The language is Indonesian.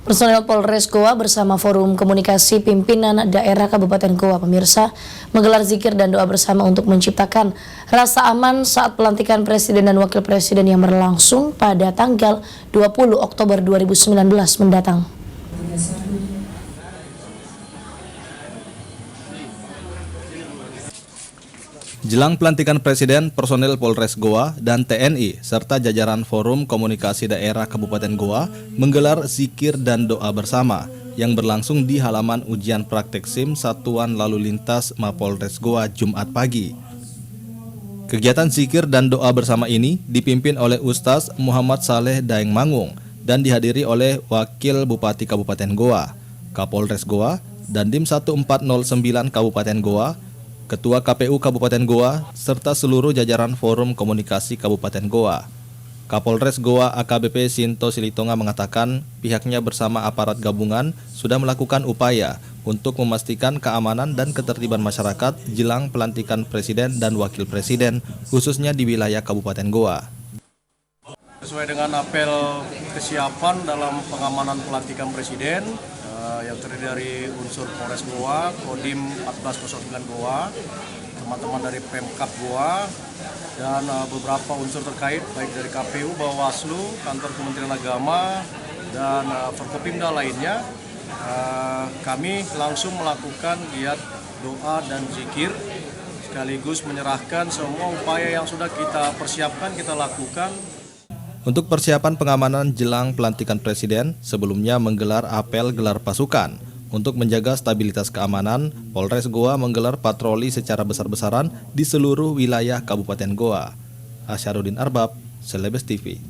Personel Polres Goa bersama Forum Komunikasi Pimpinan Daerah Kabupaten Goa pemirsa menggelar zikir dan doa bersama untuk menciptakan rasa aman saat pelantikan Presiden dan Wakil Presiden yang berlangsung pada tanggal 20 Oktober 2019 mendatang. Jelang pelantikan Presiden, personel Polres Goa dan TNI serta jajaran Forum Komunikasi Daerah Kabupaten Goa menggelar zikir dan doa bersama yang berlangsung di halaman ujian praktek SIM Satuan Lalu Lintas Mapolres Goa Jumat pagi. Kegiatan zikir dan doa bersama ini dipimpin oleh Ustaz Muhammad Saleh Daeng Mangung dan dihadiri oleh Wakil Bupati Kabupaten Goa, Kapolres Goa, Dandim 1409 Kabupaten Goa, Ketua KPU Kabupaten Goa, serta seluruh jajaran Forum Komunikasi Kabupaten Goa. Kapolres Goa AKBP Sinto Silitonga mengatakan pihaknya bersama aparat gabungan sudah melakukan upaya untuk memastikan keamanan dan ketertiban masyarakat jelang pelantikan Presiden dan Wakil Presiden, khususnya di wilayah Kabupaten Goa. Sesuai dengan apel kesiapan dalam pengamanan pelantikan Presiden, yang terdiri dari unsur Polres Goa, Kodim 1409 Goa, teman-teman dari Pemkap Goa, dan beberapa unsur terkait baik dari KPU, Bawaslu, Kantor Kementerian Agama, dan Forkopimda lainnya. Kami langsung melakukan giat doa dan zikir, sekaligus menyerahkan semua upaya yang sudah kita persiapkan, kita lakukan. Untuk persiapan pengamanan jelang pelantikan Presiden, sebelumnya menggelar apel gelar pasukan. Untuk menjaga stabilitas keamanan, Polres Goa menggelar patroli secara besar-besaran di seluruh wilayah Kabupaten Goa. Asyarudin Arbab, Celebes TV.